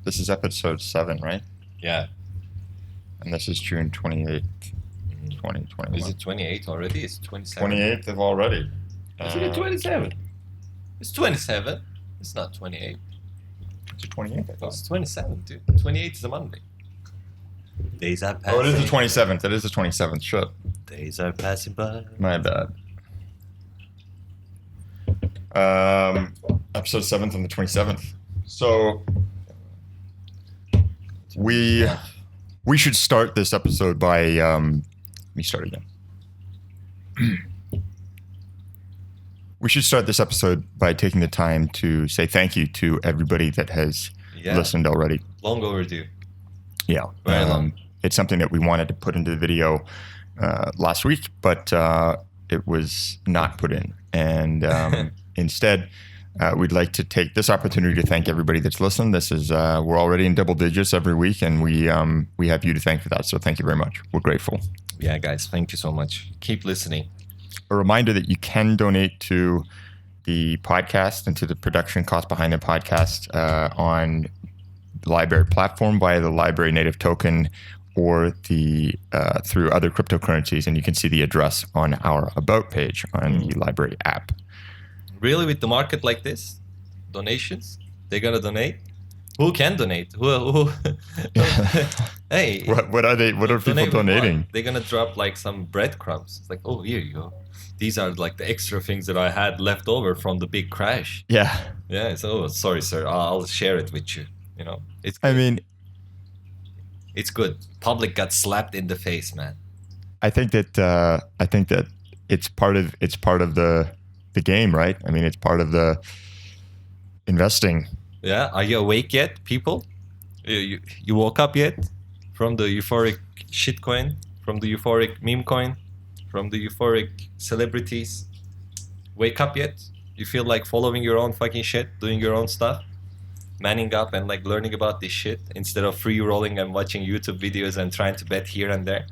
This is episode 7, right? Yeah. And this is June 28th, 2021. Is it 28 already? It's 27. 28th of already. Isn't it 27? It's 27. It's not 28. It's the 28th, I thought. It's 27, dude. 28 is a Monday. Days are passing. Oh, it is the 27th. It is the 27th. Shit. Days are passing by. My bad. Episode 7th on the 27th. So we should start this episode by let me start again. We should start this episode by taking the time to say thank you to everybody that has listened already. Long overdue. Yeah. Very long. It's something that we wanted to put into the video last week, but it was not put in. And instead, we'd like to take this opportunity to thank everybody that's listened. This is we're already in double digits every week, and we have you to thank for that. So thank you very much. We're grateful. Yeah, guys, thank you so much. Keep listening. A reminder that you can donate to the podcast and to the production cost behind the podcast on the Library platform via the Library native token or the through other cryptocurrencies. And you can see the address on our About page on the Library app. Really, with the market like this, donations, they're gonna donate. Who can donate? Who? Hey, what are they? What are people donating? They're gonna drop like some breadcrumbs. It's like, oh, here you go. These are like the extra things that I had left over from the big crash. Yeah. Yeah. So sorry, sir. I'll share it with you. You know, it's. I mean, it's good. Public got slapped in the face, man. I think that it's part of the game, right? I mean, it's part of the investing. Yeah. Are you awake yet, people? You woke up yet from the euphoric shitcoin, from the euphoric meme coin, from the euphoric celebrities? Wake up yet? You feel like following your own fucking shit, doing your own stuff, manning up and like learning about this shit instead of free rolling and watching YouTube videos and trying to bet here and there?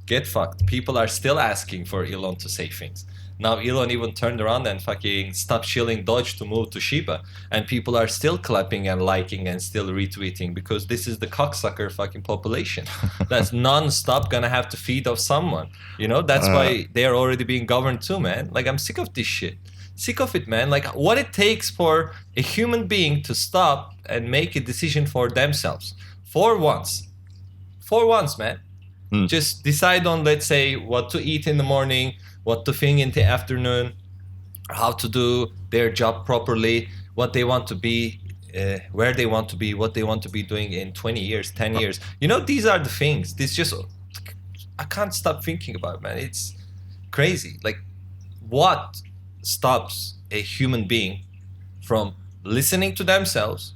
Get fucked. People are still asking for Elon to say things. Now Elon even turned around and fucking stopped shilling Doge to move to Shiba, and people are still clapping and liking and still retweeting because this is the cocksucker fucking population that's non-stop gonna have to feed off someone. You know, that's why they are already being governed too, man. Like, I'm sick of this shit. Sick of it, man. Like, what it takes for a human being to stop and make a decision for themselves. For once, man. Just decide on, let's say, what to eat in the morning, what to think in the afternoon, how to do their job properly, what they want to be, where they want to be, what they want to be doing in 20 years, 10 years. You know, these are the things. This just, I can't stop thinking about it, man. It's crazy. Like, what stops a human being from listening to themselves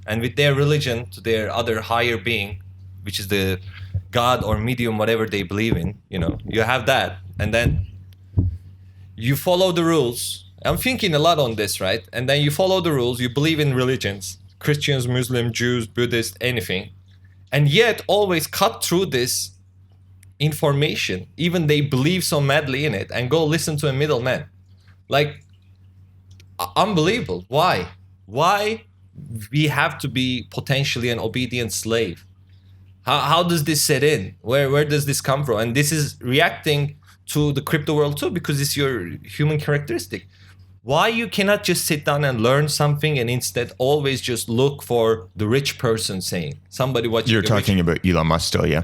and with their religion to their other higher being, which is the God or medium, whatever they believe in? You know, you have that, and then you follow the rules. I'm thinking a lot on this, right? And then you follow the rules, you believe in religions, Christians, Muslim, Jews, Buddhists, anything, and yet always cut through this information, even they believe so madly in it, and go listen to a middleman. Like, unbelievable. Why we have to be potentially an obedient slave? How does this set in? Where does this come from? And this is reacting to the crypto world too, because it's your human characteristic. Why you cannot just sit down and learn something and instead always just look for the rich person saying, somebody watching. You're talking about Elon Musk still, yeah?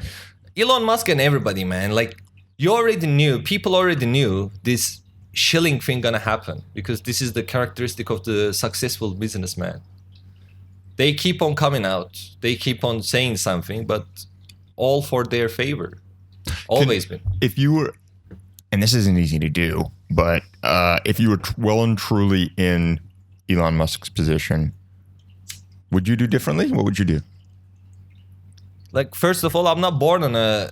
Elon Musk and everybody, man. Like, people already knew this shilling thing gonna happen, because this is the characteristic of the successful businessman. They keep on coming out. They keep on saying something, but all for their favor. Always been. If you were, and this isn't easy to do, but if you were well and truly in Elon Musk's position, would you do differently? What would you do? Like, first of all, I'm not born on a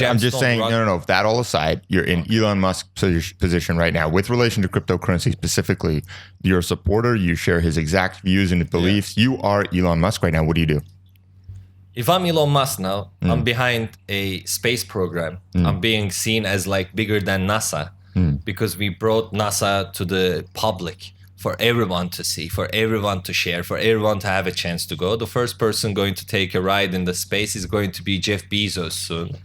I'm just saying, no. That all aside, you're in Elon Musk's position right now with relation to cryptocurrency specifically. You're a supporter. You share his exact views and beliefs. Yeah. You are Elon Musk right now. What do you do? If I'm Elon Musk now, I'm behind a space program. I'm being seen as like bigger than NASA because we brought NASA to the public. for everyone to see, for everyone to share, for everyone to have a chance to go. The first person going to take a ride in the space is going to be Jeff Bezos soon.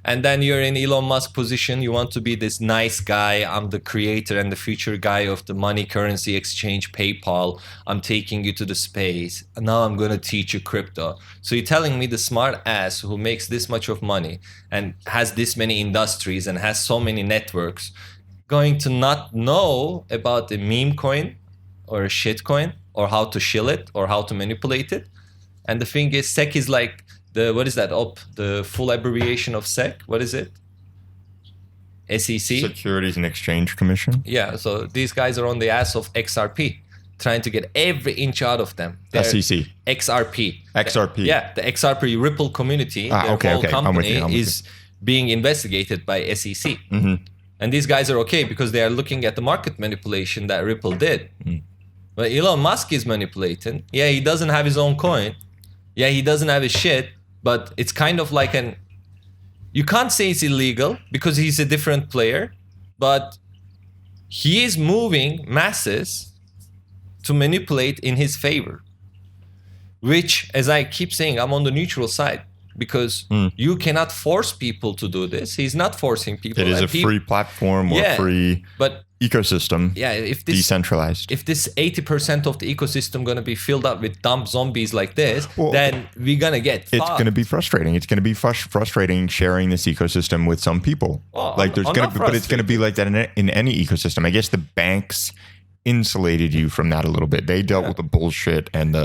And then you're in Elon Musk position. You want to be this nice guy. I'm the creator and the future guy of the money currency exchange, PayPal. I'm taking you to the space. And now I'm going to teach you crypto. So you're telling me the smart ass who makes this much of money and has this many industries and has so many networks going to not know about a meme coin or a shit coin or how to shill it or how to manipulate it? And the thing is, SEC is like, what is that? The full abbreviation of SEC. What is it? SEC. Securities and Exchange Commission. Yeah. So these guys are on the ass of XRP, trying to get every inch out of them. SEC. XRP. XRP. Yeah, the XRP Ripple community, their whole company is being investigated by SEC. Mm-hmm. And these guys are okay because they are looking at the market manipulation that Ripple did. Mm. But Elon Musk is manipulating. Yeah, he doesn't have his own coin. Yeah, he doesn't have his shit. But it's kind of like you can't say it's illegal because he's a different player, but he is moving masses to manipulate in his favor. Which, as I keep saying, I'm on the neutral side because you cannot force people to do this. He's not forcing people. It is a free platform or free ecosystem. Yeah, decentralized. If this 80% of the ecosystem going to be filled up with dumb zombies like this, then we're going to get fucked. It's going to be frustrating. It's going to be frustrating sharing this ecosystem with some people. But it's going to be like that in any ecosystem. I guess the banks insulated you from that a little bit. They dealt with the bullshit and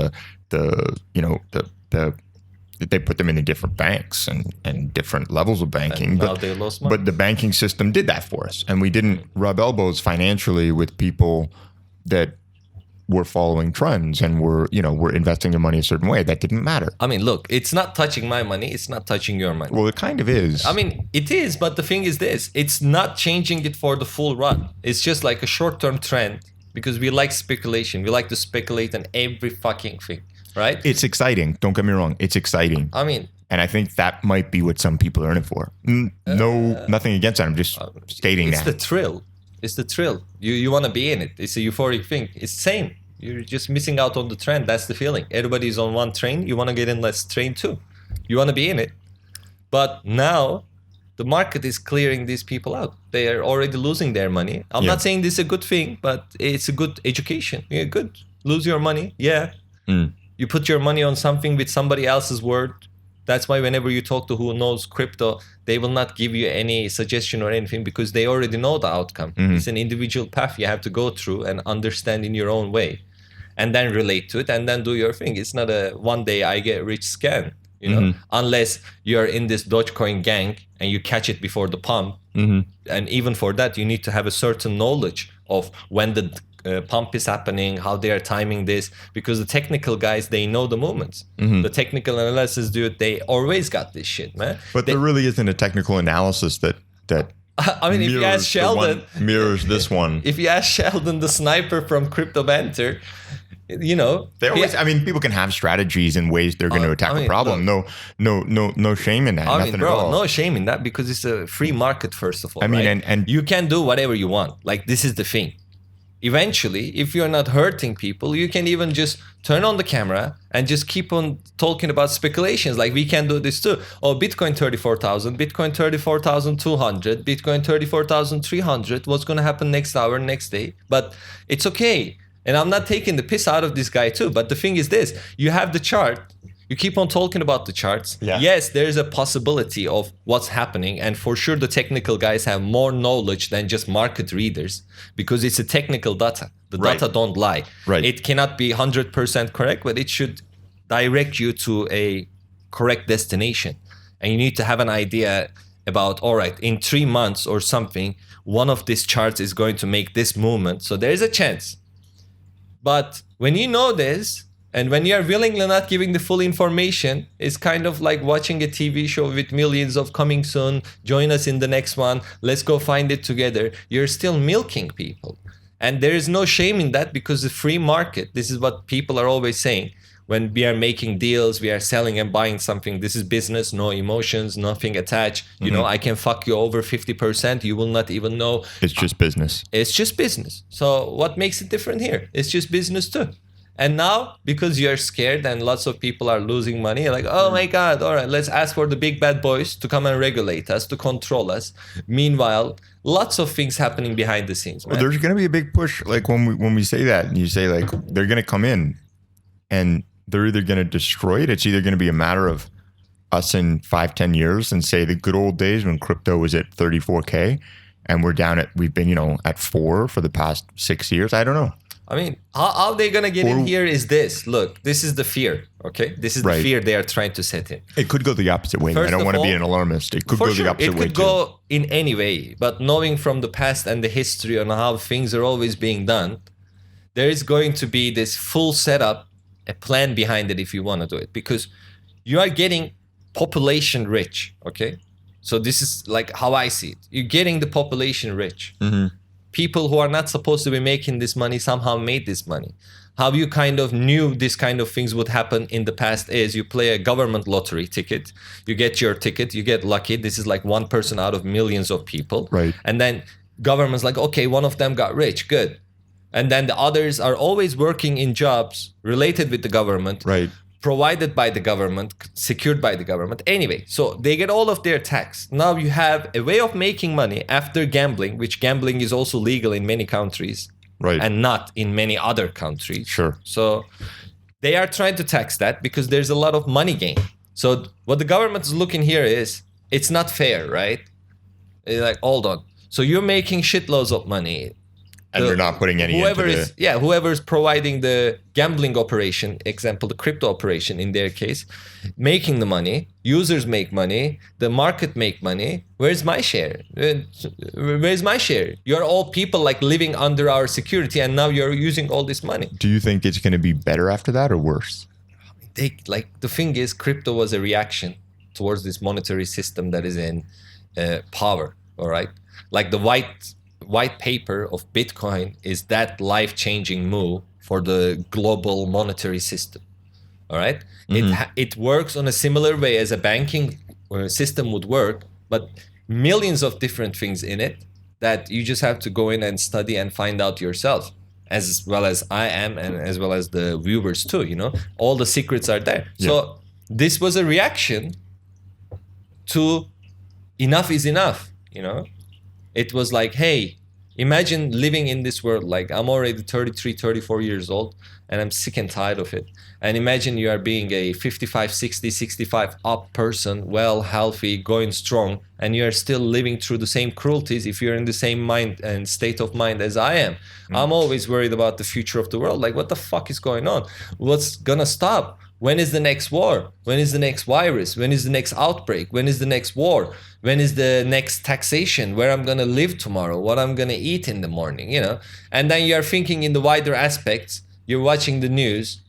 they put them into different banks and different levels of banking. But they lost money. But the banking system did that for us. And we didn't rub elbows financially with people that were following trends and were investing their money a certain way. That didn't matter. I mean, look, it's not touching my money. It's not touching your money. Well, it kind of is. I mean, it is. But the thing is this. It's not changing it for the full run. It's just like a short-term trend because we like speculation. We like to speculate on every fucking thing. Right? It's exciting. Don't get me wrong. It's exciting. I mean, and I think that might be what some people are in it for. Nothing against that. I'm just stating it's the thrill. It's the thrill. You want to be in it. It's a euphoric thing. It's the same. You're just missing out on the trend. That's the feeling. Everybody's on one train. You want to get in that train too. You want to be in it. But now the market is clearing these people out. They are already losing their money. I'm not saying this is a good thing, but it's a good education. Yeah, good. Lose your money. Yeah. You put your money on something with somebody else's word. That's why whenever you talk to who knows crypto, they will not give you any suggestion or anything because they already know the outcome. It's an individual path you have to go through and understand in your own way and then relate to it and then do your thing. It's not a one day I get rich scam, unless you're in this Dogecoin gang and you catch it before the pump. And even for that, you need to have a certain knowledge of when the pump is happening, how they are timing this, because the technical guys, they know the movements. The technical analysis dude, they always got this shit, man. But there really isn't a technical analysis that I mean, if you ask Sheldon, mirrors this one. If you ask Sheldon, the sniper from Crypto Banter, they always. I mean, people can have strategies and ways they're going to attack a problem. Look, no shame in that. Nothing at all. No shame in that because it's a free market. First of all, I mean, right? and you can do whatever you want. Like this is the thing. Eventually, if you're not hurting people, you can even just turn on the camera and just keep on talking about speculations. Like we can do this too. Oh, Bitcoin 34,000, Bitcoin 34,200, Bitcoin 34,300. What's going to happen next hour, next day? But it's okay. And I'm not taking the piss out of this guy too. But the thing is this, you have the chart. You keep on talking about the charts. Yeah. Yes, there is a possibility of what's happening. And for sure, the technical guys have more knowledge than just market readers because it's a technical data. The data don't lie. Right. It cannot be 100% correct, but it should direct you to a correct destination. And you need to have an idea about, all right, in 3 months or something, one of these charts is going to make this movement. So there is a chance. But when you know this, and when you're willingly not giving the full information, it's kind of like watching a TV show with millions of coming soon, join us in the next one, let's go find it together. You're still milking people. And there is no shame in that because the free market, this is what people are always saying. when we are making deals, we are selling and buying something. This is business, no emotions, nothing attached. You know, I can fuck you over 50%. You will not even know. It's just business. It's just business. So what makes it different here? It's just business too. And now, because you're scared and lots of people are losing money, you're like, oh my God, all right, let's ask for the big bad boys to come and regulate us, to control us. Meanwhile, lots of things happening behind the scenes, man. Well, there's going to be a big push. Like when we say that, and you say like, they're going to come in and they're either going to destroy it. It's either going to be a matter of us in 5-10 years and say the good old days when crypto was at 34K and we've been, at 4 for the past 6 years. I don't know. I mean, how they going to get in here is this. Look, this is the fear, okay? This is the fear they are trying to set in. It could go the opposite way. I don't want to be an alarmist. It could go the opposite way, it could go in any way. But knowing from the past and the history on how things are always being done, there is going to be this full setup, a plan behind it if you want to do it. Because you are getting population rich, okay? So this is like how I see it. You're getting the population rich. Mm-hmm. People who are not supposed to be making this money somehow made this money. How you kind of knew this kind of things would happen in the past is you play a government lottery ticket. You get your ticket, you get lucky. This is like one person out of millions of people. Right. And then government's like, okay, one of them got rich, good. And then the others are always working in jobs related with the government. Right. Provided by the government, secured by the government. Anyway, so they get all of their tax. Now you have a way of making money after gambling, which gambling is also legal in many countries. Right. And not in many other countries. Sure. So they are trying to tax that because there's a lot of money gain. So what the government is looking here is, it's not fair, right? They're like, hold on. So you're making shitloads of money. And they're not putting any whoever's providing the gambling operation, example, the crypto operation in their case, making the money, users make money, the market make money. Where's my share? Where's my share? You're all people like living under our security and now you're using all this money. Do you think it's going to be better after that or worse? The thing is, crypto was a reaction towards this monetary system that is in power, all right? Like the white paper of Bitcoin is that life-changing move for the global monetary system. All right, it works on a similar way as a banking system would work, but millions of different things in it that you just have to go in and study and find out yourself, as well as I am and as well as the viewers too. All the secrets are there. Yeah. So this was a reaction to enough is enough. It was like, hey, imagine living in this world. Like, I'm already 33, 34 years old and I'm sick and tired of it. And imagine you are being a 55, 60, 65 up person, well, healthy, going strong, and you are still living through the same cruelties if you're in the same mind and state of mind as I am. I'm always worried about the future of the world. Like, what the fuck is going on? What's gonna stop? When is the next war? When is the next virus? When is the next outbreak? When is the next war? When is the next taxation? Where I'm gonna live tomorrow? What I'm gonna eat in the morning, And then you're thinking in the wider aspects. You're watching the news.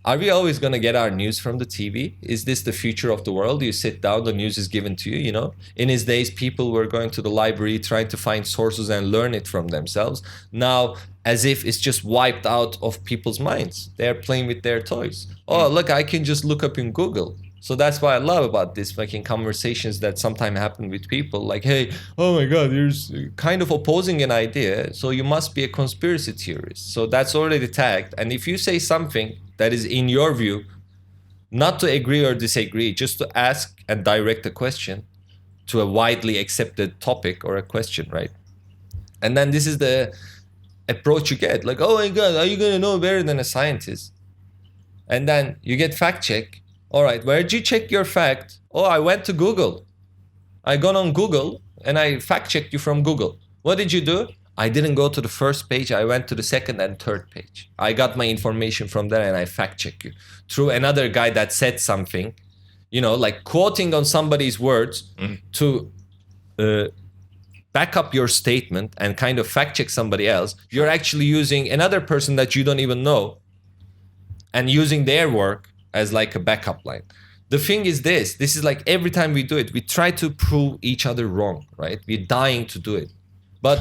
Are we always gonna get our news from the TV? Is this the future of the world? You sit down, the news is given to you, In his days, people were going to the library trying to find sources and learn it from themselves. Now, as if it's just wiped out of people's minds. They're playing with their toys. Oh, look, I can just look up in Google. So that's what I love about this fucking conversations that sometimes happen with people. Like, hey, oh my God, you're kind of opposing an idea. So you must be a conspiracy theorist. So that's already tagged. And if you say something that is in your view, not to agree or disagree, just to ask and direct a question to a widely accepted topic or a question, right? And then this is the approach you get. Like, oh my God, are you going to know better than a scientist? And then you get fact check. All right, where did you check your fact? Oh, I went to Google. I got on Google and I fact checked you from Google. What did you do? I didn't go to the first page. I went to the second and third page. I got my information from there and I fact check you through another guy that said something, like quoting on somebody's words to back up your statement and kind of fact check somebody else. You're actually using another person that you don't even know and using their work as like a backup line. The thing is this is like every time we do it, we try to prove each other wrong, right? We're dying to do it. But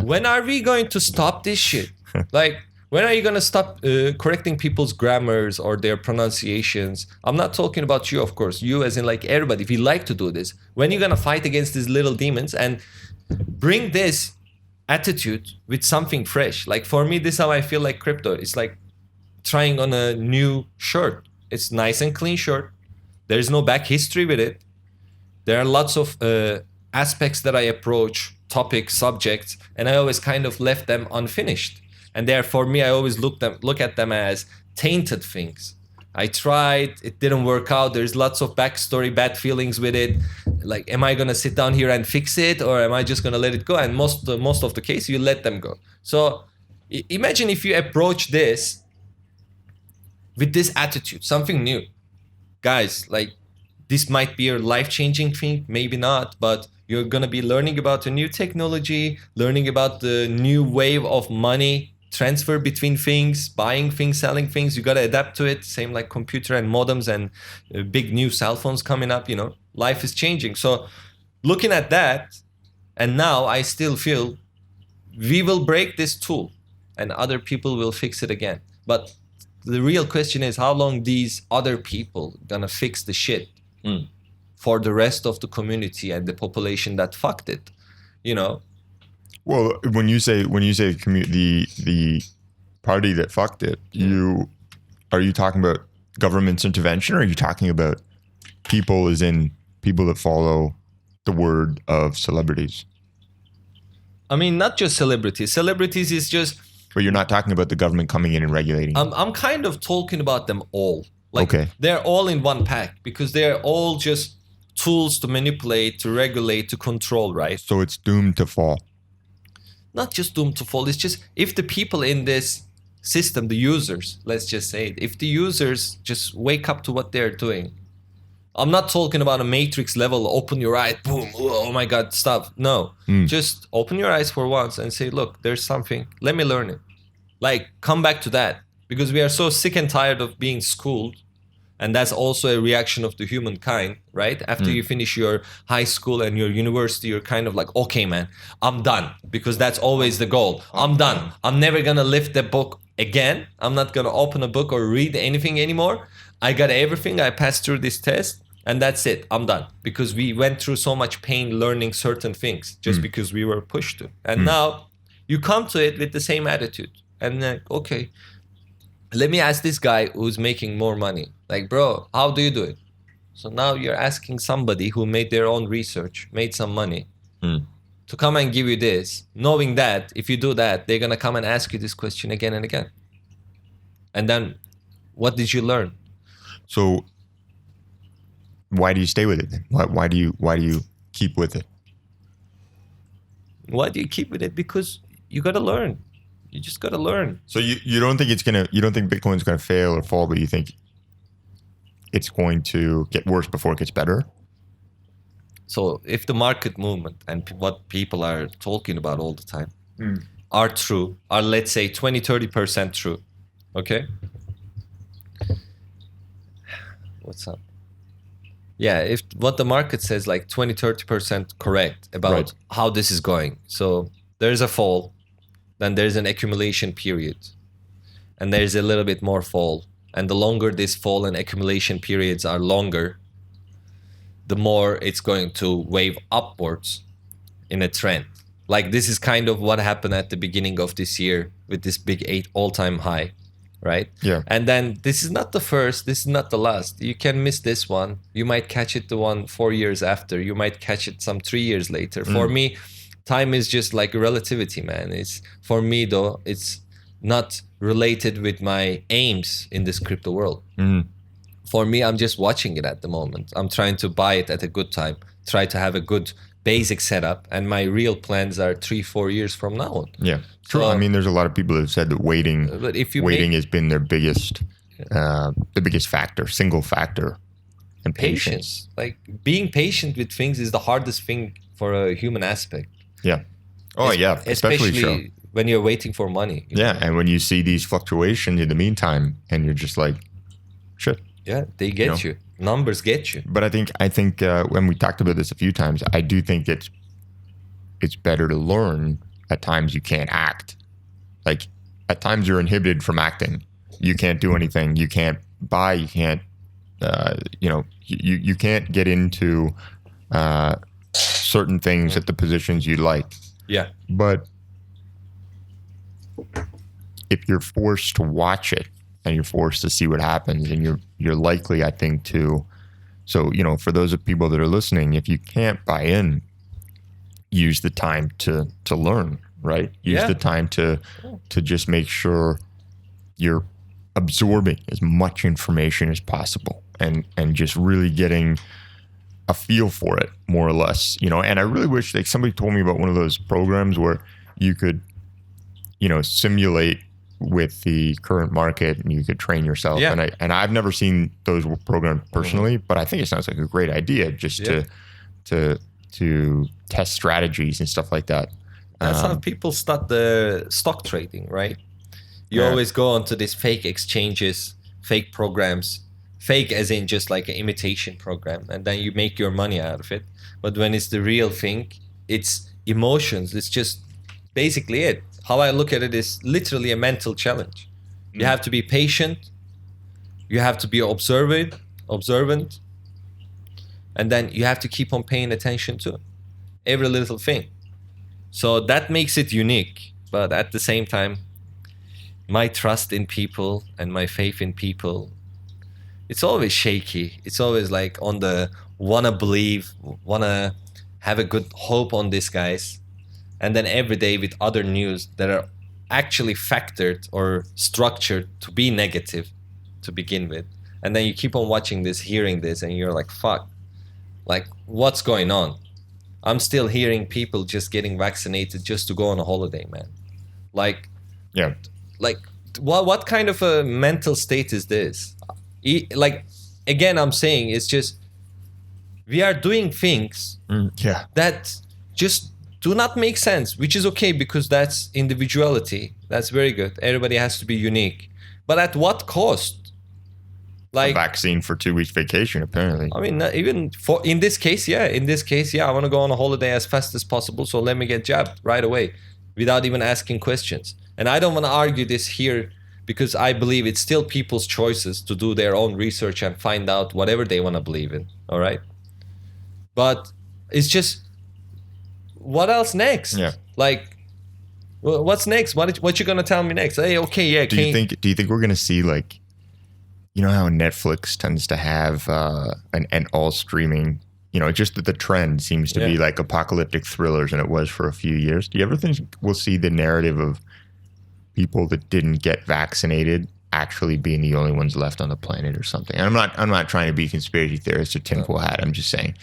when are we going to stop this shit? Like, When are you going to stop correcting people's grammars or their pronunciations? I'm not talking about you, of course. You as in like everybody. If you like to do this, when are you going to fight against these little demons and bring this attitude with something fresh? Like for me, this is how I feel like crypto. It's like trying on a new shirt. It's nice and clean shirt. There's no back history with it. There are lots of aspects that I approach, topics, subjects, and I always kind of left them unfinished. And therefore, me, I always look at them as tainted things. I tried, it didn't work out. There's lots of backstory, bad feelings with it. Like, am I gonna sit down here and fix it, or am I just gonna let it go? And most of the case, you let them go. So imagine if you approach this with this attitude, something new, guys. Like, this might be a life-changing thing, maybe not, but you're gonna be learning about a new technology, learning about the new wave of money transfer between things, buying things, selling things. You got to adapt to it. Same like computer and modems and big new cell phones coming up, life is changing. So looking at that, and now I still feel we will break this tool and other people will fix it again. But the real question is, how long these other people gonna fix the shit for the rest of the community and the population that fucked it, Well, when you say the party that fucked it, are you talking about government's intervention, or are you talking about people as in people that follow the word of celebrities? I mean, not just celebrities. Celebrities is just. But you're not talking about the government coming in and regulating. I'm kind of talking about them all. Like, okay. They're all in one pack because they're all just tools to manipulate, to regulate, to control, right? So it's doomed to fall. Not just doomed to fall. It's just if the people in this system, the users, let's just say it, if the users just wake up to what they're doing. I'm not talking about a matrix level, open your eyes, boom, oh my God, stop. No, just open your eyes for once and say, look, there's something, let me learn it. Like, come back to that, because we are so sick and tired of being schooled. And that's also a reaction of the humankind, right? After you finish your high school and your university, you're kind of like, okay, man, I'm done. Because that's always the goal. I'm done. I'm never going to lift the book again. I'm not going to open a book or read anything anymore. I got everything. I passed through this test and that's it. I'm done. Because we went through so much pain learning certain things just because we were pushed to. And now you come to it with the same attitude. And like, okay, let me ask this guy who's making more money. Like, bro, how do you do it? So now you're asking somebody who made their own research, made some money, to come and give you this, knowing that if you do that, they're going to come and ask you this question again and again. And then what did you learn? So why do you stay with it then? Why do you keep with it? Why do you keep with it? Because you got to learn. You just got to learn. So you don't think Bitcoin's going to fail or fall, but you think it's going to get worse before it gets better? So if the market movement and what people are talking about all the time are true, are let's say 20-30% true, okay? What's up? Yeah, if what the market says like 20-30% correct about how this is going. So there's a fall, then there's an accumulation period, and there's a little bit more fall. And the longer this fall and accumulation periods are longer, the more it's going to wave upwards in a trend. Like this is kind of what happened at the beginning of this year with this big 8 all-time high, right? Yeah. And then this is not the first, this is not the last. You can miss this one. You might catch it the one 4 years after. You might catch it some 3 years later. For me, time is just like relativity, man. It's for me though, it's not related with my aims in this crypto world. For me, I'm just watching it at the moment. I'm trying to buy it at a good time, try to have a good basic setup, and my real plans are 3-4 years from now on. Yeah, true. So, I mean, there's a lot of people who have said that waiting has been their biggest, the biggest factor, single factor, and patience. Like being patient with things is the hardest thing for a human aspect. Yeah. Oh, yeah. Especially so. When you're waiting for money. Yeah, and when you see these fluctuations in the meantime, and you're just like, shit. Yeah, they get you. Numbers get you. But I think when we talked about this a few times, I do think it's better to learn at times you can't act. Like at times you're inhibited from acting. You can't do anything. You can't buy. You can't, you can't get into certain things at the positions you like. Yeah. But if you're forced to watch it and you're forced to see what happens, and you're likely, I think, to, so, for those of people that are listening, if you can't buy in, use the time to learn, right? Use the time to just make sure you're absorbing as much information as possible and just really getting a feel for it, more or less, and I really wish like somebody told me about one of those programs where you could, simulate with the current market and you could train yourself. Yeah. And I've never seen those programs personally, but I think it sounds like a great idea just to test strategies and stuff like that. That's how people start the stock trading, right? You always go onto these fake exchanges, fake programs, fake as in just like an imitation program, and then you make your money out of it. But when it's the real thing, it's emotions. It's just basically it. How I look at it is literally a mental challenge. You have to be patient. You have to be observant, and then you have to keep on paying attention to every little thing. So that makes it unique. But at the same time, my trust in people and my faith in people, it's always shaky. It's always like on the wanna believe, wanna have a good hope on these guys. And then every day with other news that are actually factored or structured to be negative to begin with. And then you keep on watching this, hearing this, and you're like, fuck, like what's going on? I'm still hearing people just getting vaccinated just to go on a holiday, man. Like, what kind of a mental state is this? Like, again, I'm saying it's just, we are doing things that just do not make sense, which is okay because that's individuality. That's very good. Everybody has to be unique. But at what cost? Like a vaccine for 2 weeks vacation, apparently. I mean, even for in this case, I want to go on a holiday as fast as possible. So let me get jabbed right away without even asking questions. And I don't want to argue this here because I believe it's still people's choices to do their own research and find out whatever they want to believe in. All right. But it's just, what else next? Yeah. Like, what's next? What you gonna tell me next? Hey, okay, yeah. Do you think we're gonna see, like, how Netflix tends to have an all streaming? Just that the trend seems to be like apocalyptic thrillers, and it was for a few years. Do you ever think we'll see the narrative of people that didn't get vaccinated actually being the only ones left on the planet or something? And I'm not trying to be a conspiracy theorist or tinfoil hat. I'm just saying.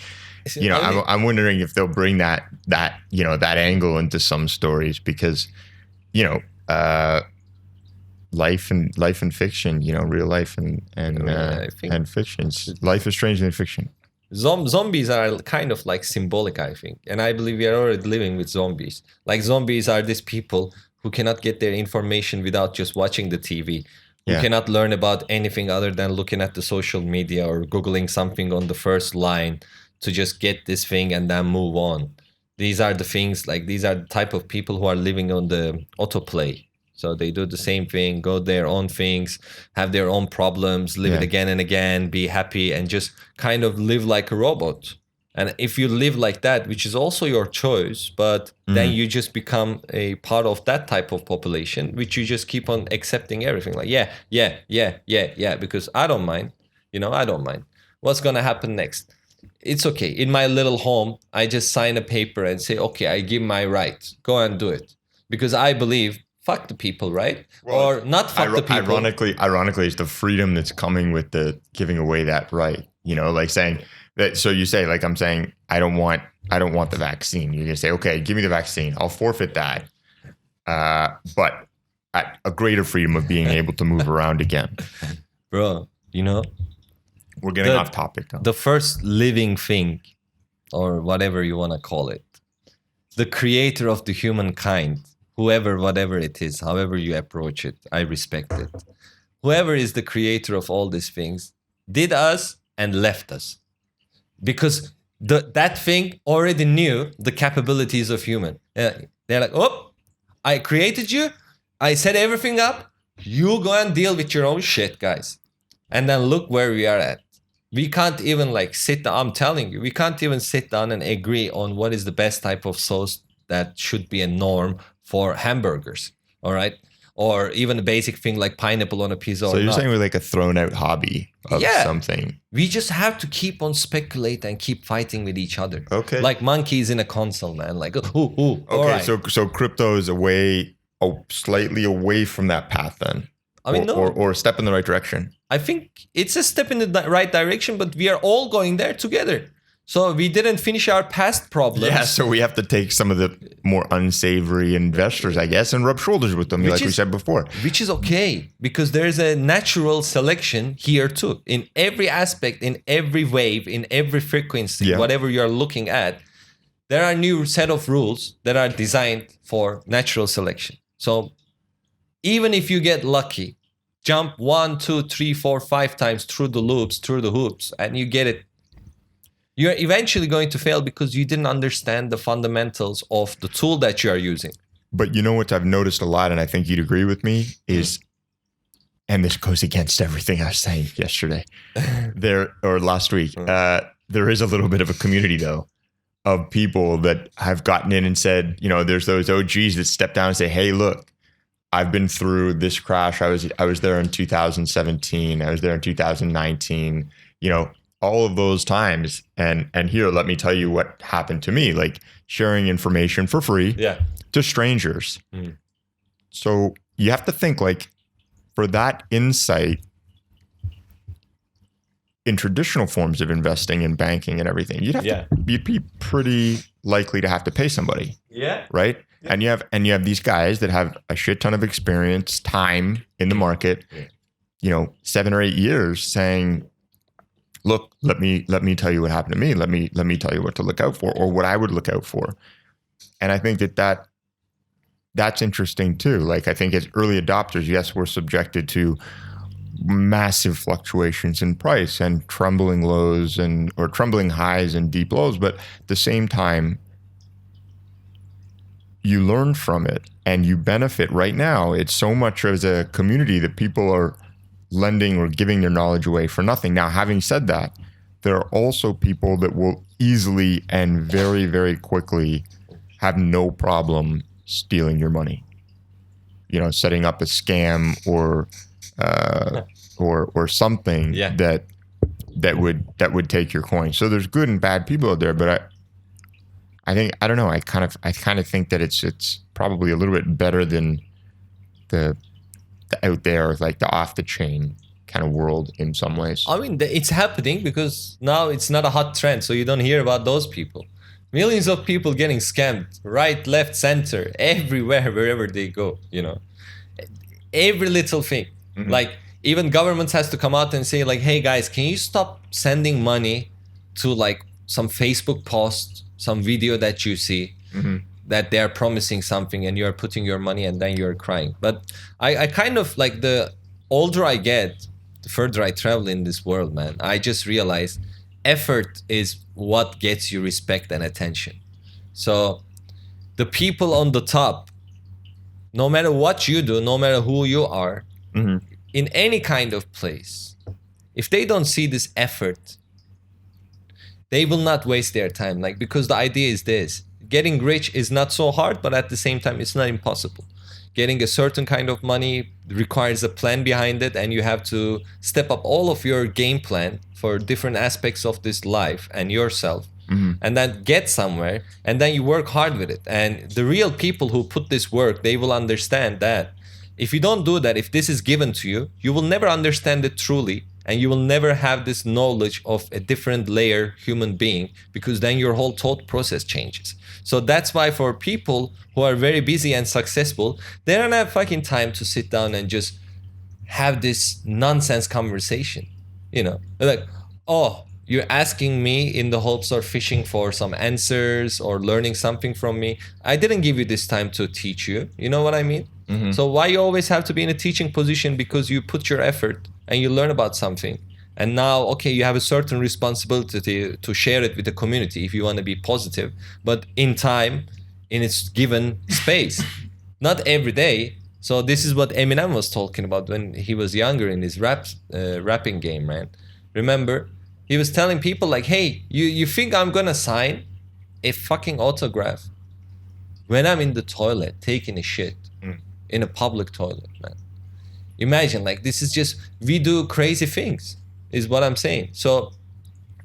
I'm wondering if they'll bring that angle into some stories because, life and fiction, real life and fiction. Life is stranger than fiction. Zombies are kind of like symbolic, I think. And I believe we are already living with zombies. Like zombies are these people who cannot get their information without just watching the TV. Who cannot learn about anything other than looking at the social media or Googling something on the first line to just get this thing and then move on. These are the things, like these are the type of people who are living on the autoplay. So they do the same thing, go their own things, have their own problems, live it again and again, be happy, and just kind of live like a robot. And if you live like that, which is also your choice, but then you just become a part of that type of population, which you just keep on accepting everything. Like, because I don't mind. I don't mind. What's going to happen next? It's okay. In my little home, I just sign a paper and say, okay, I give my right. Go and do it. Because I believe, fuck the people, right? Well, or not fuck the people. Ironically, it's the freedom that's coming with the giving away that right. Like saying that. So you say, like I'm saying, I don't want the vaccine. You're gonna say, okay, give me the vaccine. I'll forfeit that. But at a greater freedom of being able to move around again. Bro, we're getting off topic though. The first living thing, or whatever you want to call it, the creator of the humankind, whatever it is, however you approach it, I respect it. Whoever is the creator of all these things did us and left us. Because that thing already knew the capabilities of human. They're like, oh, I created you. I set everything up. You go and deal with your own shit, guys. And then look where we are at. We can't even like sit down. I'm telling you, we can't even sit down and agree on what is the best type of sauce that should be a norm for hamburgers. All right. Or even a basic thing like pineapple on a pizza. So you're saying we're like a thrown out hobby of something. We just have to keep on speculate and keep fighting with each other. Okay. Like monkeys in a console, man. Like, ooh. Okay, right. so crypto is slightly away from that path then. I mean, or a step in the right direction. I think it's a step in the right direction, but we are all going there together. So we didn't finish our past problems. Yeah, so we have to take some of the more unsavory investors, I guess, and rub shoulders with them, we said before. Which is okay, because there's a natural selection here too. In every aspect, in every wave, in every frequency, whatever you're looking at, there are new set of rules that are designed for natural selection. So even if you get lucky, jump 1, 2, 3, 4, 5 times through the loops, through the hoops, and you get it, you're eventually going to fail because you didn't understand the fundamentals of the tool that you are using. But you know what I've noticed a lot, and I think you'd agree with me, is, and this goes against everything I was saying yesterday, last week, there is a little bit of a community though, of people that have gotten in and said, there's those OGs that step down and say, hey, look, I've been through this crash. I was there in 2017. I was there in 2019. All of those times. And here, let me tell you what happened to me. Like sharing information for free to strangers. Mm. So you have to think like for that insight in traditional forms of investing and banking and everything, you'd be pretty likely to have to pay somebody. Yeah. Right. Yeah. And you have these guys that have a shit ton of experience, time in the market, 7 or 8 years saying, look, let me tell you what happened to me. Let me tell you what to look out for or what I would look out for. And I think that's interesting too. Like I think as early adopters, yes, we're subjected to massive fluctuations in price and trembling lows or trembling highs and deep lows. But at the same time, you learn from it and you benefit right now. It's so much as a community that people are lending or giving their knowledge away for nothing. Now, having said that, there are also people that will easily and very, very quickly have no problem stealing your money. Setting up a scam or something that would take your coin. So there's good and bad people out there, but I think I don't know. I kind of think that it's probably a little bit better than the out there, like the off the chain kind of world in some ways. I mean, it's happening because now it's not a hot trend, so you don't hear about those people. Millions of people getting scammed, right, left, center, everywhere, wherever they go. Every little thing. Mm-hmm. Like even governments has to come out and say like, hey guys, can you stop sending money to like some Facebook post, some video that you see that they're promising something and you're putting your money and then you're crying. But I kind of like the older I get, the further I travel in this world, man, I just realized effort is what gets you respect and attention. So the people on the top, no matter what you do, no matter who you are, in any kind of place, if they don't see this effort, they will not waste their time. Like, because the idea is this: getting rich is not so hard, but at the same time, it's not impossible. Getting a certain kind of money requires a plan behind it, and you have to step up all of your game plan for different aspects of this life and yourself, and then get somewhere, and then you work hard with it. And the real people who put this work, they will understand that if you don't do that, if this is given to you, you will never understand it truly, and you will never have this knowledge of a different layer human being, because then your whole thought process changes. So that's why for people who are very busy and successful, they don't have fucking time to sit down and just have this nonsense conversation. You know, they're like, oh, you're asking me in the hopes of fishing for some answers or learning something from me. I didn't give you this time to teach you. You know what I mean? So why you always have to be in a teaching position? Because you put your effort and you learn about something. And now, okay, you have a certain responsibility to share it with the community if you want to be positive, but in time, in its given space. Not every day, So this is what Eminem was talking about when he was younger in his rapping game, man. Remember, he was telling people like, hey, you think I'm gonna sign a fucking autograph when I'm in the toilet taking a shit in a public toilet, man? Imagine, like, this is just, we do crazy things, is what I'm saying. So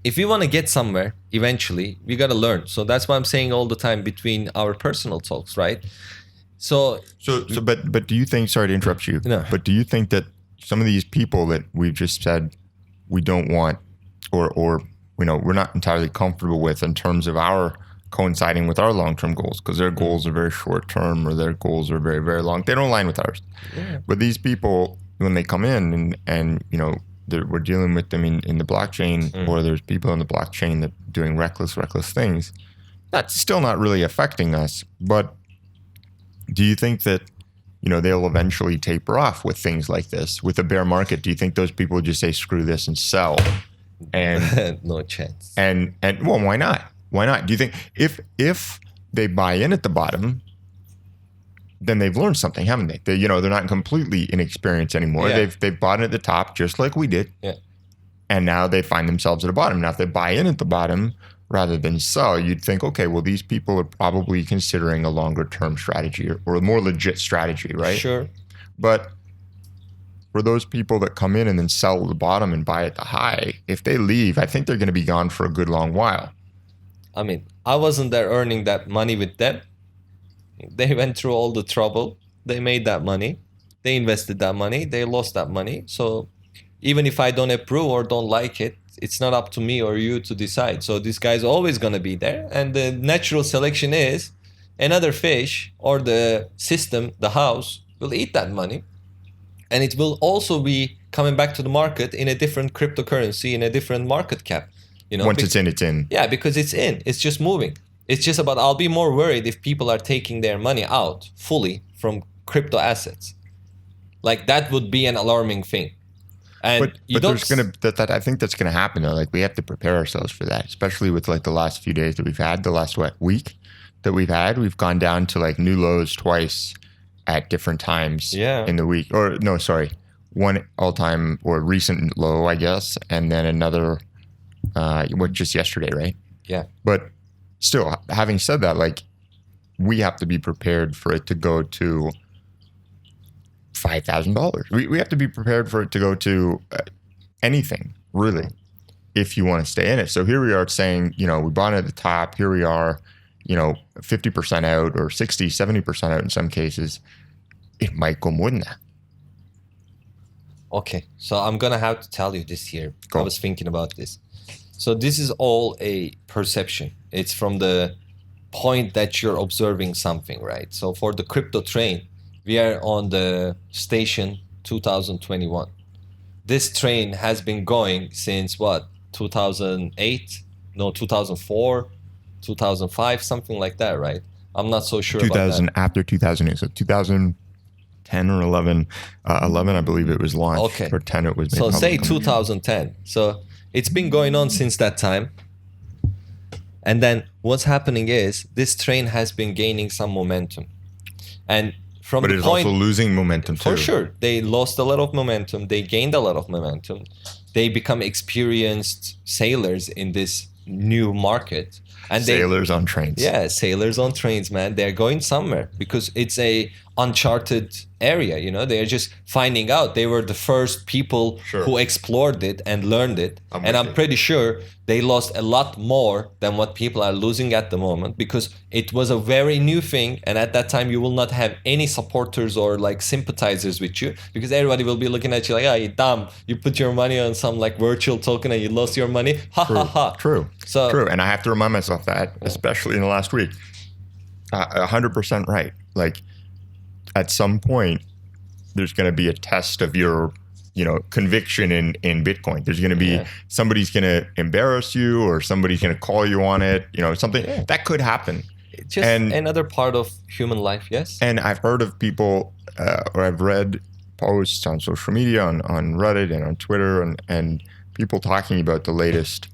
if we want to get somewhere eventually, we got to learn. So that's what I'm saying all the time between our personal talks, right? But do you think, sorry to interrupt you, No. but do you think that some of these people that we've just said we don't want, or we're not entirely comfortable with in terms of our coinciding with our long-term goals, because their goals are very short-term or their goals are very, very long, they don't align with ours. Yeah. But these people, when they come in and we're dealing with them in the blockchain, or there's people in the blockchain that doing reckless things, that's still not really affecting us. But do you think that, they'll eventually taper off with things like this? With a bear market, do you think those people just say, screw this and sell? And no chance. And well, why not? Why not? Do you think if they buy in at the bottom, then they've learned something, haven't they? They're not completely inexperienced anymore. Yeah. They've bought in at the top just like we did. Yeah. And now they find themselves at the bottom. Now, if they buy in at the bottom rather than sell, you'd think, okay, well, these people are probably considering a longer term strategy or a more legit strategy, right? Sure. But for those people that come in and then sell at the bottom and buy at the high, if they leave, I think they're going to be gone for a good long while. I mean, I wasn't there earning that money with them. They went through all the trouble. They made that money. They invested that money. They lost that money. So even if I don't approve or don't like it, it's not up to me or you to decide. So this guy's always going to be there. And the natural selection is another fish or the system, the house, will eat that money. And it will also be coming back to the market in a different cryptocurrency, in a different market cap. Once it's in, it's in. Yeah, because it's in. It's just moving. It's just about, I'll be more worried if people are taking their money out fully from crypto assets. Like, that would be an alarming thing. And but there's I think that's gonna happen though. Like, we have to prepare ourselves for that, especially with like the last few days that we've had, the last week that we've had. We've gone down to like new lows twice at different times in the week. Or no, sorry, one all-time or recent low, I guess, and then another just yesterday, right? Yeah. But still, having said that, like, we have to be prepared for it to go to $5,000. We have to be prepared for it to go to anything, really, if you want to stay in it. So here we are saying, we bought it at the top. Here we are, 50% out or 60, 70% out in some cases. It might go more than that. Okay, so I'm going to have to tell you this here. Go. I was thinking about this. So this is all a perception. It's from the point that you're observing something, right? So for the crypto train, we are on the station 2021. This train has been going since what? 2008? No, 2004, 2005, something like that, right? I'm not so sure about that. After 2008, so 2010 or 11. 11, I believe it was launched. Okay. Or 10, it was made So public. say 2010. So it's been going on since that time. And then what's happening is this train has been gaining some momentum. And from but the it's point, also losing momentum too. for sure, they lost a lot of momentum. They gained a lot of momentum. They become experienced sailors in this new market. And Sailors on trains. Yeah, sailors on trains, man. They're going somewhere because it's a uncharted area, They're just finding out. They were the first people who explored it and learned it. I'm pretty sure they lost a lot more than what people are losing at the moment because it was a very new thing. And at that time, you will not have any supporters or like sympathizers with you because everybody will be looking at you like, oh, you dumb. You put your money on some like virtual token and you lost your money. Ha, ha, ha. True. And I have to remind myself that, especially in the last week. 100% right. Like, at some point, there's going to be a test of your, conviction in Bitcoin. There's going to be somebody's going to embarrass you, or somebody's going to call you on it. Something that could happen. Just another part of human life, yes. And I've heard of people, or I've read posts on social media, on Reddit and on Twitter, and people talking about the latest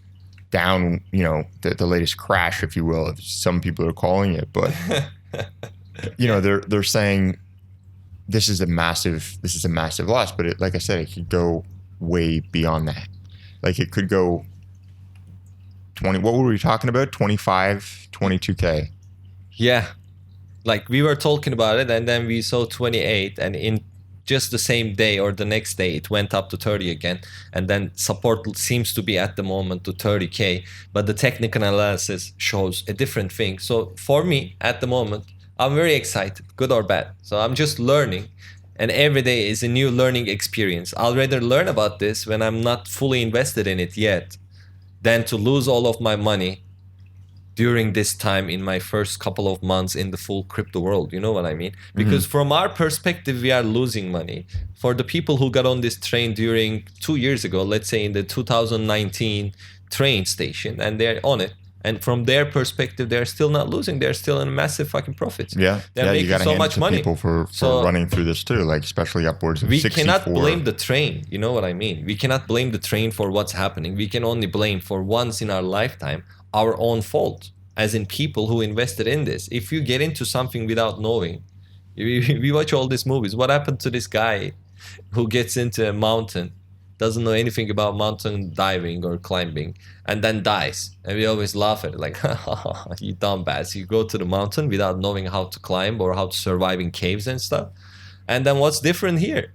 down, the latest crash, if you will, if some people are calling it, but they're saying this is a massive loss, but like I said, it could go way beyond that. Like it could go 20, what were we talking about? 25, 22K. Yeah. Like we were talking about it and then we saw 28 and in just the same day or the next day it went up to 30 again, and then support seems to be at the moment to 30K, but the technical analysis shows a different thing. So for me at the moment, I'm very excited, good or bad. So I'm just learning, and every day is a new learning experience. I'll rather learn about this when I'm not fully invested in it yet than to lose all of my money during this time in my first couple of months in the full crypto world. You know what I mean? Because from our perspective, we are losing money. For the people who got on this train during 2 years ago, let's say in the 2019 train station, and they're on it, and from their perspective, they're still not losing. They're still in massive fucking profits. Yeah, they're making you gotta so hand much it to money. people for running through this too, like especially upwards of We 64. cannot blame the train. You know what I mean? We cannot blame the train for what's happening. We can only blame for once in our lifetime our own fault, as in people who invested in this. If you get into something without knowing, we watch all these movies. What happened to this guy who gets into a mountain, doesn't know anything about mountain diving or climbing, and then dies? And we always laugh at it like, you dumbass. You go to the mountain without knowing how to climb or how to survive in caves and stuff. And then what's different here?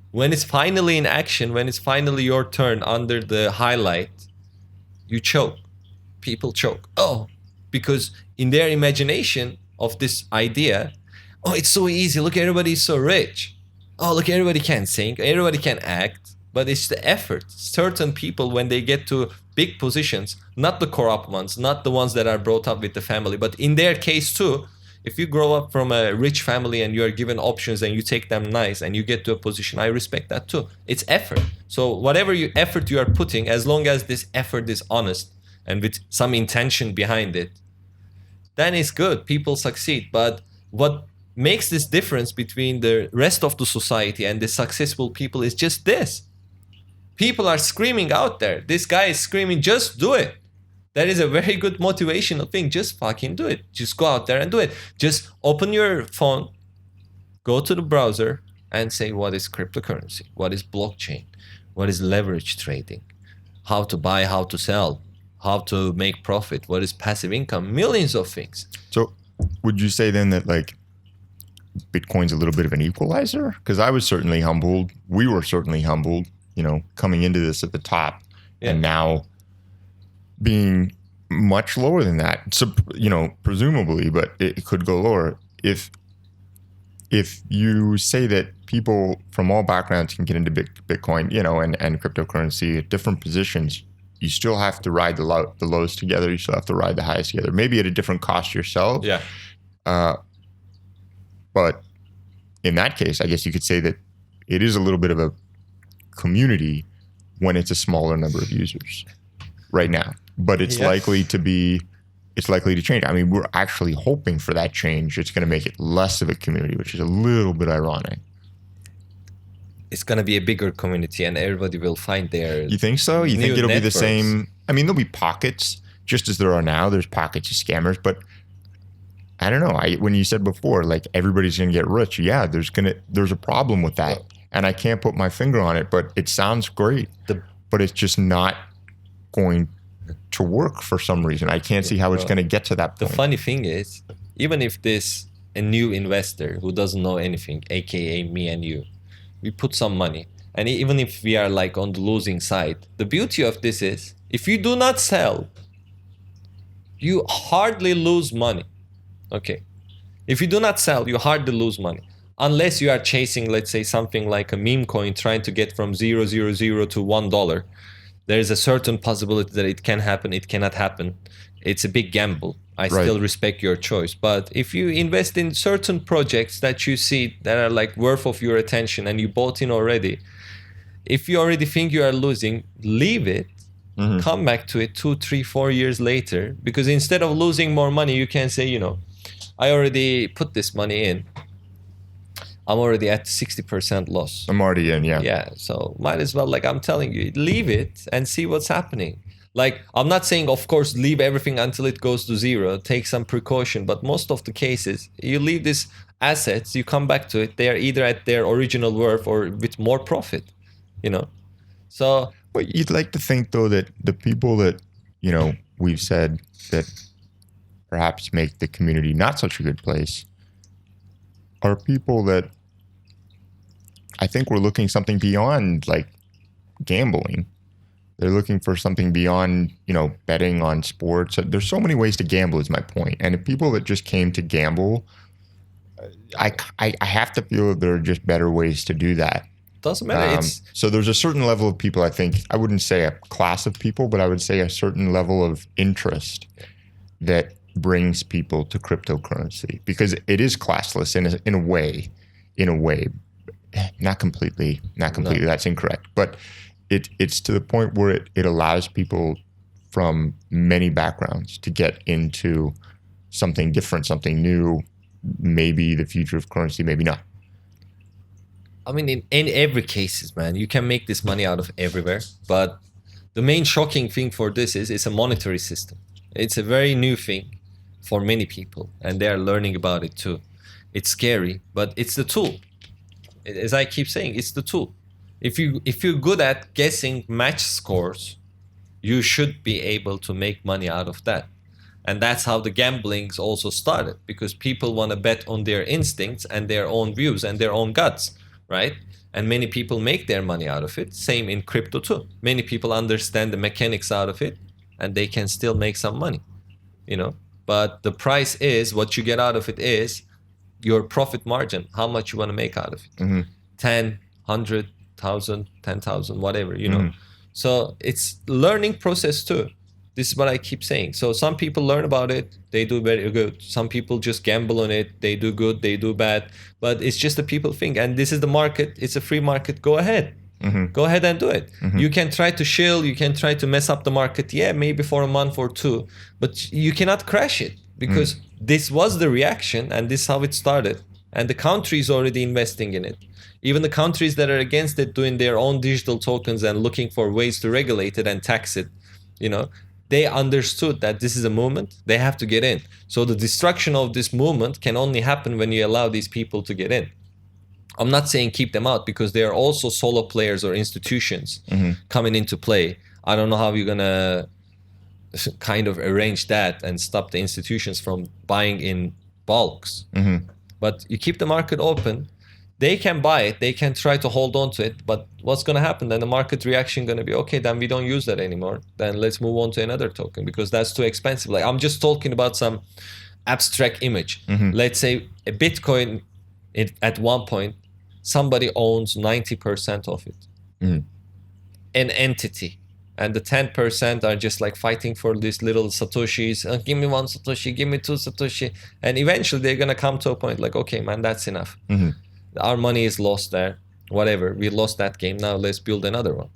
When it's finally in action, when it's finally your turn under the highlight, you choke. People choke. Oh, because in their imagination of this idea, oh, it's so easy. Look, everybody's so rich. Oh, look, everybody can sing. Everybody can act. But it's the effort. Certain people, when they get to big positions, not the corrupt ones, not the ones that are brought up with the family, but in their case too, if you grow up from a rich family and you are given options and you take them nice and you get to a position, I respect that too. It's effort. So whatever effort you are putting, as long as this effort is honest and with some intention behind it, then it's good. People succeed. But what makes this difference between the rest of the society and the successful people is just this. People are screaming out there. This guy is screaming, just do it. That is a very good motivational thing. Just fucking do it. Just go out there and do it. Just open your phone, go to the browser and say, what is cryptocurrency? What is blockchain? What is leverage trading? How to buy, how to sell, how to make profit, what is passive income, millions of things. So would you say then that like Bitcoin's a little bit of an equalizer? Because I was certainly humbled. We were certainly humbled, you know, coming into this at the top, and now being much lower than that. So, you know, presumably, but it could go lower. If you say that people from all backgrounds can get into Bitcoin, you know, and cryptocurrency at different positions, you still have to ride the lows together. You still have to ride the highs together, maybe at a different cost yourself. Yeah. But in that case, I guess you could say that it is a little bit of a community when it's a smaller number of users right now. But it's likely to change. I mean, we're actually hoping for that change. It's going to make it less of a community, which is a little bit ironic. It's going to be a bigger community and everybody will find their... You think so? You think it'll networks. Be the same? I mean, there'll be pockets, just as there are now. There's pockets of scammers, but I don't know. When you said before, like everybody's going to get rich. Yeah, there's a problem with that. And I can't put my finger on it, but it sounds great. But it's just not going to work for some reason. I can't see how it's going to get to that point. The funny thing is, even if a new investor who doesn't know anything, aka me and you, we put some money, and even if we are like on the losing side, the beauty of this is, if you do not sell, you hardly lose money. Okay. If you do not sell, you hardly lose money. Unless you are chasing, let's say, something like a meme coin trying to get from 0.00 to $1. There is a certain possibility that it can happen, it cannot happen. It's a big gamble. I still respect your choice. But if you invest in certain projects that you see that are like worth of your attention and you bought in already, if you already think you are losing, leave it. Mm-hmm. Come back to it 2, 3, 4 years later. Because instead of losing more money, you can say, you know, I already put this money in. I'm already at 60% loss. I'm already in, yeah. Yeah, so might as well, like I'm telling you, leave it and see what's happening. Like, I'm not saying, of course, leave everything until it goes to zero, take some precaution, but most of the cases, you leave these assets, you come back to it, they are either at their original worth or with more profit, you know? So, but you'd like to think, though, that the people that, you know, we've said that perhaps make the community not such a good place are people that I think we're looking something beyond, like, gambling. They're looking for something beyond, you know, betting on sports. There's so many ways to gamble is my point. And if people that just came to gamble, I have to feel that there are just better ways to do that. Doesn't matter. So there's a certain level of people, I think, I wouldn't say a class of people, but I would say a certain level of interest that brings people to cryptocurrency, because it is classless in a way, not completely, No. that's incorrect, but it's to the point where it allows people from many backgrounds to get into something different, something new, maybe the future of currency, maybe not. I mean, in every cases, man, you can make this money out of everywhere. But the main shocking thing for this is it's a monetary system. It's a very new thing for many people, and they are learning about it too. It's scary, but it's the tool. As I keep saying, it's the tool. If you're good at guessing match scores, you should be able to make money out of that. And that's how the gamblings also started, because people want to bet on their instincts and their own views and their own guts, right? And many people make their money out of it. Same in crypto too. Many people understand the mechanics out of it, and they can still make some money, you know? But the price is, what you get out of it is your profit margin, how much you want to make out of it. Mm-hmm. 10, 100, 1,000, 10,000, whatever, you know. Mm-hmm. So it's learning process too. This is what I keep saying. So some people learn about it, they do very good. Some people just gamble on it, they do good, they do bad. But it's just a people thing. And this is the market. It's a free market. Go ahead. Mm-hmm. Go ahead and do it. Mm-hmm. You can try to shill, you can try to mess up the market, yeah, maybe for a month or two, but you cannot crash it, because this was the reaction and this is how it started. And the country is already investing in it. Even the countries that are against it, doing their own digital tokens and looking for ways to regulate it and tax it, you know, they understood that this is a movement, they have to get in. So the destruction of this movement can only happen when you allow these people to get in. I'm not saying keep them out, because they are also solo players or institutions coming into play. I don't know how you're going to kind of arrange that and stop the institutions from buying in bulks. But you keep the market open. They can buy it. They can try to hold on to it. But what's going to happen? Then the market reaction going to be, okay, then we don't use that anymore. Then let's move on to another token, because that's too expensive. Like, I'm just talking about some abstract image. Let's say a Bitcoin, at one point, somebody owns 90% of it. An entity. And the 10% are just like fighting for these little Satoshis. Give me one Satoshi, give me two Satoshi. And eventually they're going to come to a point like, okay, man, that's enough. Our money is lost there. Whatever, we lost that game. Now let's build another one.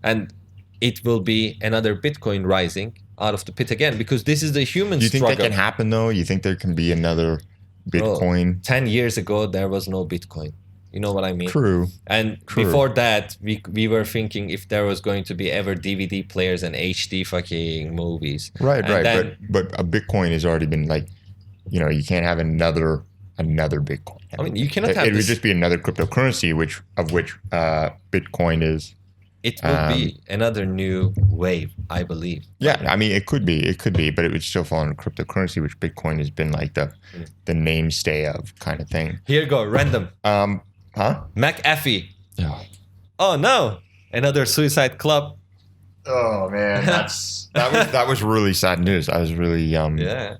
And it will be another Bitcoin rising out of the pit again, because this is the human struggle. Do you think that can happen, though? You think there can be another Bitcoin? Bro, 10 years ago, there was no Bitcoin. You know what I mean? True. And before that, we were thinking if there was going to be ever DVD players and HD fucking movies. Right. Then, but a Bitcoin has already been, like, you know, you can't have another Bitcoin. I mean, you cannot have it would just be another cryptocurrency, of which Bitcoin is. It will be another new wave, I believe. Yeah, I mean, it could be, but it would still fall under cryptocurrency, which Bitcoin has been like the mainstay of kind of thing. Here go, random. McAfee. Oh. Oh no, another suicide club. Oh man, that was really sad news. I was really Yeah.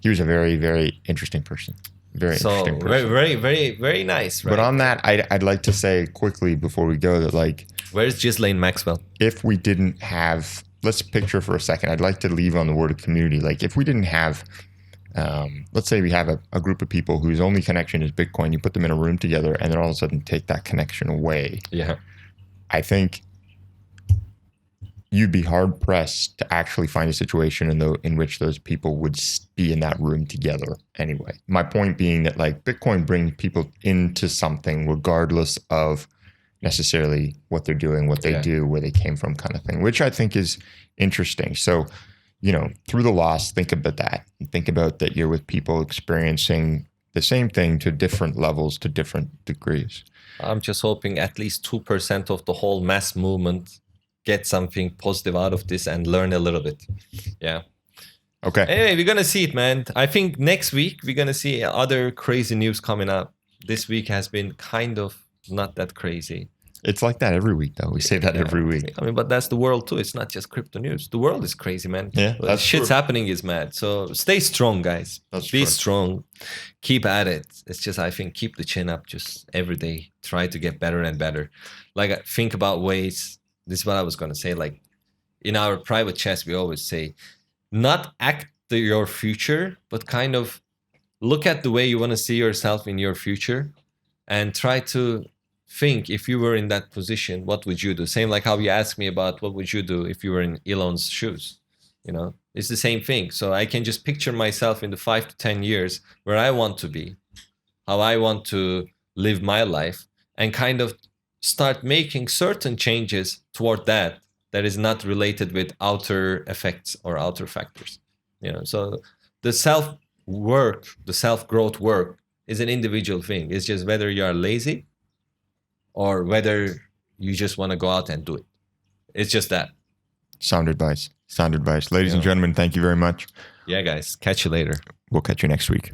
He was a very, very interesting person. Interesting person. Very, very, very nice. Right? But on that, I'd like to say quickly before we go that, like, where's Ghislaine Maxwell? If we didn't have, let's picture for a second. I'd like to leave on the word of community. Like, if we didn't have, let's say we have a group of people whose only connection is Bitcoin. You put them in a room together, and then all of a sudden take that connection away. Yeah, I think you'd be hard pressed to actually find a situation in which those people would be in that room together anyway. My point being that, like, Bitcoin brings people into something regardless of necessarily what they're doing, what they do, where they came from kind of thing, which I think is interesting. So, through the loss, think about that. Think about that you're with people experiencing the same thing to different levels, to different degrees. I'm just hoping at least 2% of the whole mass movement get something positive out of this and learn a little bit. Yeah. Okay. Anyway, we're going to see it, man. I think next week we're going to see other crazy news coming up. This week has been kind of not that crazy. It's like that every week, though. We say that every week. I mean, but that's the world too. It's not just crypto news. The world is crazy, man. Yeah, that's shit's true. happening is mad. So stay strong, guys. Be strong. Keep at it. It's just, I think, keep the chin up just every day. Try to get better and better. Like, think about ways. This is what I was going to say. Like, in our private chats, we always say, not act your future, but kind of look at the way you want to see yourself in your future and try to think, if you were in that position, what would you do? Same like how you asked me about what would you do if you were in Elon's shoes. It's the same thing. So I can just picture myself in the 5 to 10 years where I want to be, how I want to live my life, and kind of start making certain changes toward that is not related with outer effects or outer factors. So the self-work, the self-growth work is an individual thing. It's just whether you are lazy or whether you just want to go out and do it. It's just that. Sound advice. Ladies and gentlemen, thank you very much. Yeah, guys. Catch you later. We'll catch you next week.